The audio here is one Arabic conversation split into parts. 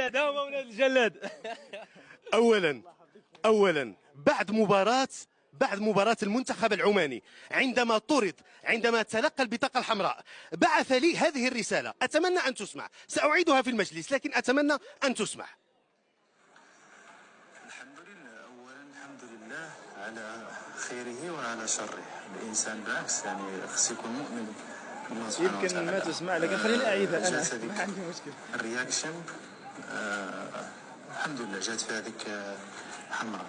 الجلاد، ها هو ولاد الجلاد. اولا بعد مباراة المنتخب العماني، عندما تلقى البطاقة الحمراء، بعث لي هذه الرسالة. أتمنى أن تسمع، سأعيدها في المجلس لكن أتمنى أن تسمع. الحمد لله، أولا الحمد لله على خيره وعلى شره. الإنسان بالعكس يعني خص يكون مؤمن بالله سبحانه وتعالى. يمكن ما تسمع لكن خليني أعيدها أنا، ما عندي مشكل. الرياكشن الحمد لله جات في هذيك حمراء،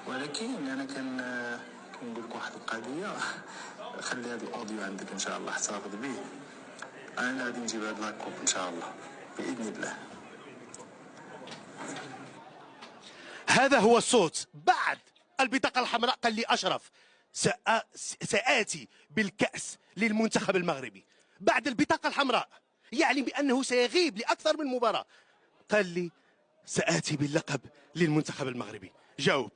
ولكن انا كنقول لك واحد القضيه. خلي هذا الاوديو عندك ان شاء الله، احتفظ به. انا غادي نجيب هذا لاكوب ان شاء الله باذن الله. هذا هو الصوت بعد البطاقة الحمراء. قال لي أشرف سآتي بالكأس للمنتخب المغربي بعد البطاقة الحمراء، يعني بأنه سيغيب لأكثر من مباراة. قال لي سآتي باللقب للمنتخب المغربي. جاوب.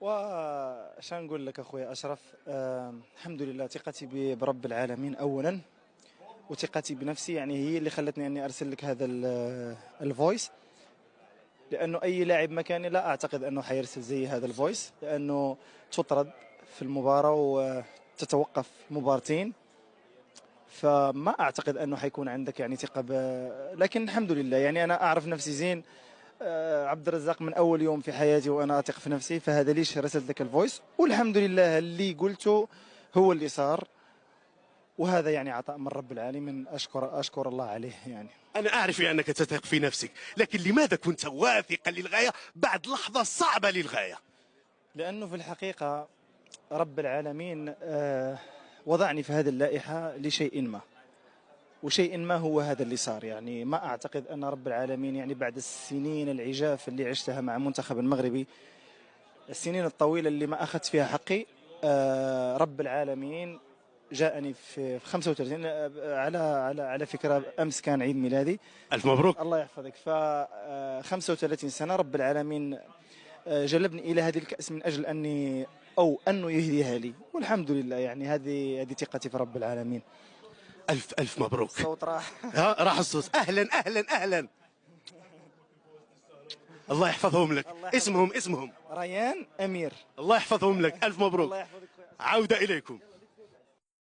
واش نقول لك اخويا اشرف، الحمد لله، ثقتي برب العالمين اولا، وثقتي بنفسي يعني هي اللي خلتني اني ارسل لك هذا الفويس، لانه اي لاعب مكاني لا اعتقد انه حيرسل زي هذا الفويس، لانه تطرد في المباراه وتتوقف مبارتين، فما اعتقد انه حيكون عندك يعني ثقه لكن الحمد لله يعني انا اعرف نفسي زين. عبد الرزاق من اول يوم في حياتي وانا اثق في نفسي، فهذا ليش رسلت لك الفويس، والحمد لله اللي قلته هو اللي صار، وهذا يعني عطاء من رب العالمين، اشكر الله عليه. يعني أنا أعرف أنك تثق في نفسك، لكن لماذا كنت واثقا للغاية بعد لحظة صعبة للغاية؟ لانه في الحقيقه رب العالمين وضعني في هذه اللائحه لشيء ما، وشيء ما هو هذا اللي صار. يعني ما أعتقد أن رب العالمين يعني بعد السنين العجاف اللي عشتها مع منتخب المغربي، السنين الطويلة اللي ما أخذت فيها حقي، رب العالمين جاءني في 35 على فكرة أمس كان عيد ميلادي. ألف مبروك. الله يحفظك. ف 35 سنة رب العالمين جلبني إلى هذه الكأس من أجل أنه يهديها لي، والحمد لله يعني هذه ثقتي في رب العالمين. ألف مبروك. الصوت راح. راح الصوت. أهلا. الله يحفظهم لك. اسمهم ريان أمير. الله يحفظهم لك. ألف مبروك. الله يحفظك. عودة إليكم.